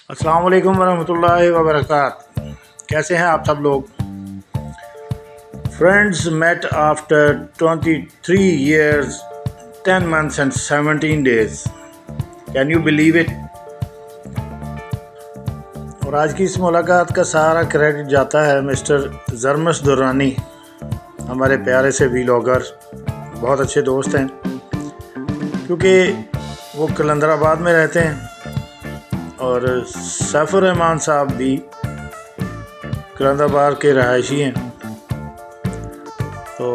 السلام علیکم ورحمۃ اللہ وبرکاتہ. کیسے ہیں آپ سب لوگ؟ Friends meet after 23 years 10 months and 17 days. Can you believe it? اور آج کی اس ملاقات کا سارا کریڈٹ جاتا ہے مسٹر زرمش درانی، ہمارے پیارے سے ویلاگر، بہت اچھے دوست ہیں کیونکہ وہ کلندر آباد میں رہتے ہیں اور سیف الرحمان صاحب بھی کلندر آباد کے رہائشی ہیں. تو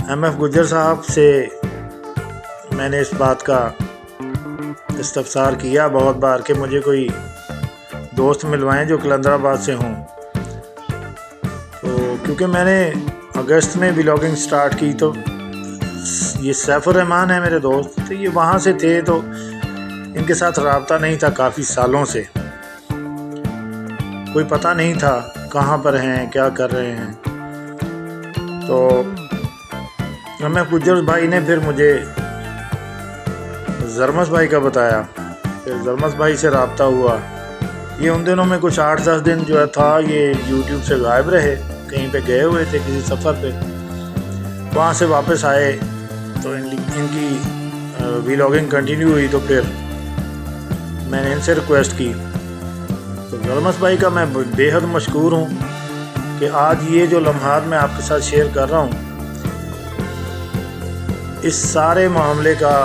ایم ایف گجر صاحب سے میں نے اس بات کا استفسار کیا بہت بار کہ مجھے کوئی دوست ملوائیں جو کلندر آباد سے ہوں. تو کیونکہ میں نے اگست میں ولاگنگ سٹارٹ کی تو یہ سیف الرحمان ہے میرے دوست، تو یہ وہاں سے تھے تو ان کے ساتھ رابطہ نہیں تھا کافی سالوں سے، کوئی پتہ نہیں تھا کہاں پر ہیں، کیا کر رہے ہیں. تو ہمیں گجر بھائی نے پھر مجھے زرمش بھائی کا بتایا، پھر زرمش بھائی سے رابطہ ہوا. یہ ان دنوں میں کچھ 8-10 دن جو تھا یہ یوٹیوب سے غائب رہے، کہیں پہ گئے ہوئے تھے کسی سفر پہ، وہاں سے واپس آئے تو ان کی ویلاگنگ کنٹینیو ہوئی. تو پھر میں نے ان سے ریکویسٹ کی. تو زرمش بھائی کا میں بے حد مشکور ہوں کہ آج یہ جو لمحات میں آپ کے ساتھ شیئر کر رہا ہوں، اس سارے معاملے کا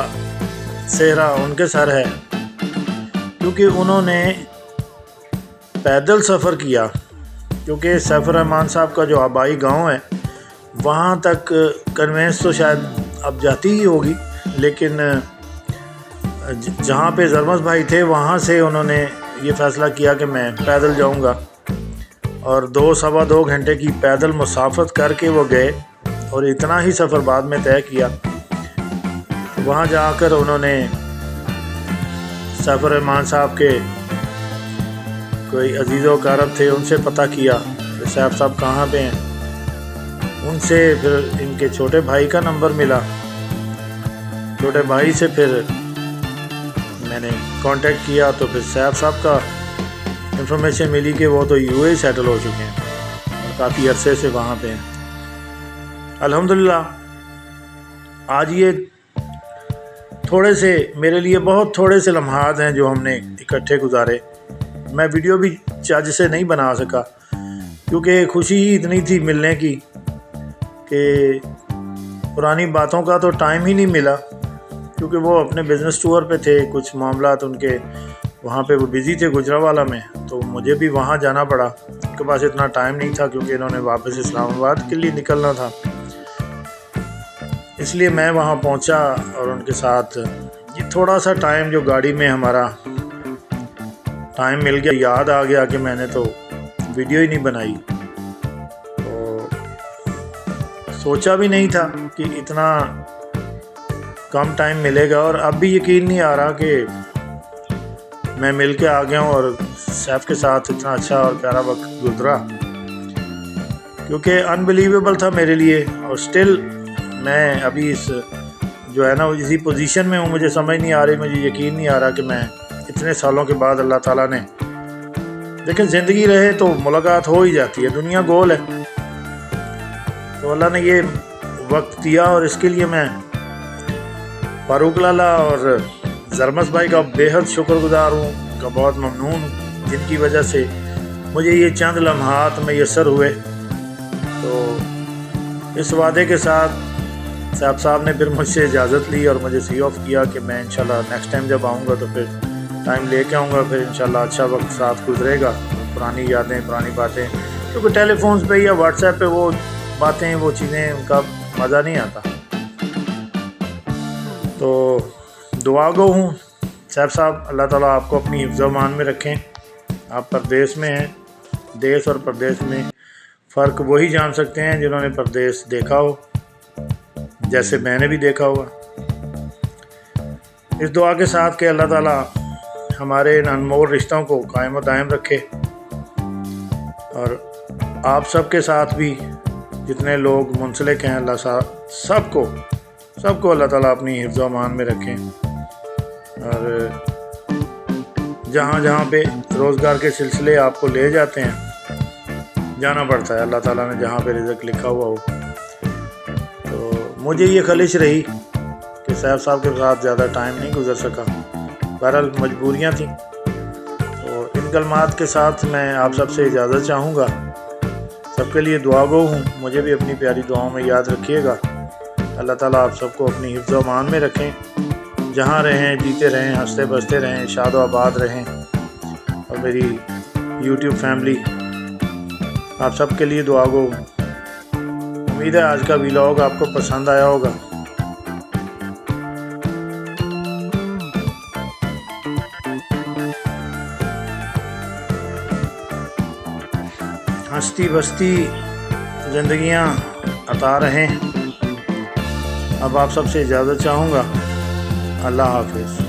سہرا ان کے سر ہے، کیونکہ انہوں نے پیدل سفر کیا. کیونکہ سیف الرحمان صاحب کا جو آبائی گاؤں ہے وہاں تک کنوینس تو شاید اب جاتی ہی ہوگی، لیکن جہاں پہ زرمش بھائی تھے وہاں سے انہوں نے یہ فیصلہ کیا کہ میں پیدل جاؤں گا، اور 2-2.25 گھنٹے کی پیدل مسافت کر کے وہ گئے اور اتنا ہی سفر بعد میں طے کیا. وہاں جا کر انہوں نے سیف الرحمان صاحب کے کوئی عزیز و اقارب تھے، ان سے پتہ کیا کہ سیف صاحب کہاں پہ ہیں. ان سے پھر ان کے چھوٹے بھائی کا نمبر ملا، چھوٹے بھائی سے پھر میں نے کانٹیکٹ کیا تو پھر سیف صاحب کا انفارمیشن ملی کہ وہ تو یو اے سیٹل ہو چکے ہیں اور کافی عرصے سے وہاں پہ ہیں. الحمدللہ آج یہ تھوڑے سے میرے لیے بہت تھوڑے سے لمحات ہیں جو ہم نے اکٹھے گزارے. میں ویڈیو بھی چج سے نہیں بنا سکا کیونکہ خوشی ہی اتنی تھی ملنے کی کہ پرانی باتوں کا تو ٹائم ہی نہیں ملا، کیونکہ وہ اپنے بزنس ٹور پہ تھے، کچھ معاملات ان کے وہاں پہ وہ بزی تھے گجرانوالہ میں، تو مجھے بھی وہاں جانا پڑا. ان کے پاس اتنا ٹائم نہیں تھا کیونکہ انہوں نے واپس اسلام آباد کے لیے نکلنا تھا، اس لیے میں وہاں پہنچا اور ان کے ساتھ یہ تھوڑا سا ٹائم جو گاڑی میں ہمارا ٹائم مل گیا. یاد آ گیا کہ میں نے تو ویڈیو ہی نہیں بنائی، تو سوچا بھی نہیں تھا کہ اتنا کم ٹائم ملے گا، اور اب بھی یقین نہیں آ رہا کہ میں مل کے آ گیا ہوں اور سیف کے ساتھ اتنا اچھا اور پیارا وقت گزرا، کیونکہ انبلیویبل تھا میرے لیے. اور سٹل میں ابھی اس جو ہے نا اسی پوزیشن میں ہوں، مجھے سمجھ نہیں آ رہی، مجھے یقین نہیں آ رہا کہ میں اتنے سالوں کے بعد اللہ تعالیٰ نے، لیکن زندگی رہے تو ملاقات ہو ہی جاتی ہے، دنیا گول ہے. تو اللہ نے یہ وقت دیا اور اس کے لیے میں فاروق لالا اور زرمش بھائی کا بے حد شکر گزار ہوں، ان کا بہت ممنون ہوں، جن کی وجہ سے مجھے یہ چند لمحات میسر ہوئے. تو اس وعدے کے ساتھ سیف صاحب نے پھر مجھ سے اجازت لی اور مجھے سی آف کیا کہ میں انشاءاللہ نیکسٹ ٹائم جب آؤں گا تو پھر ٹائم لے کے آؤں گا، پھر انشاءاللہ اچھا وقت ساتھ گزرے گا، پرانی یادیں، پرانی باتیں، کیونکہ ٹیلی فونز پہ یا واٹس ایپ پہ وہ باتیں، وہ چیزیں، ان کا مزہ نہیں آتا. تو دعا گو ہوں سیف صاحب، اللہ تعالیٰ آپ کو اپنی حفظ و امان میں رکھیں. آپ پردیس میں ہیں، دیس اور پردیس میں فرق وہی جان سکتے ہیں جنہوں نے پردیس دیکھا ہو، جیسے میں نے بھی دیکھا ہوا. اس دعا کے ساتھ کہ اللہ تعالیٰ ہمارے ان انمول رشتوں کو قائم و دائم رکھے، اور آپ سب کے ساتھ بھی جتنے لوگ منسلک ہیں، اللہ سب کو اللہ تعالیٰ اپنی حفظ و امان میں رکھیں. اور جہاں جہاں پہ روزگار کے سلسلے آپ کو لے جاتے ہیں جانا پڑتا ہے، اللہ تعالیٰ نے جہاں پہ رزق لکھا ہوا ہو۔ تو مجھے یہ خلش رہی کہ سیف صاحب کے ساتھ زیادہ ٹائم نہیں گزر سکا، بہرحال مجبوریاں تھیں۔ تو ان کلمات کے ساتھ میں آپ سب سے اجازت چاہوں گا، سب کے لیے دعا گو ہوں، مجھے بھی اپنی پیاری دعاؤں میں یاد رکھیے گا۔ اللہ تعالیٰ آپ سب کو اپنی حفظ و امان میں رکھیں، جہاں رہیں جیتے رہیں، ہنستے بستے رہیں، شاد و آباد رہیں۔ اور میری یوٹیوب فیملی آپ سب کے لیے دعا گو ہوں۔ امید ہے آج کا ویلاگ آپ کو پسند آیا ہوگا۔ ہنستی بستی زندگیاں عطا رہیں۔ اب آپ سب سے اجازت چاہوں گا، اللہ حافظ۔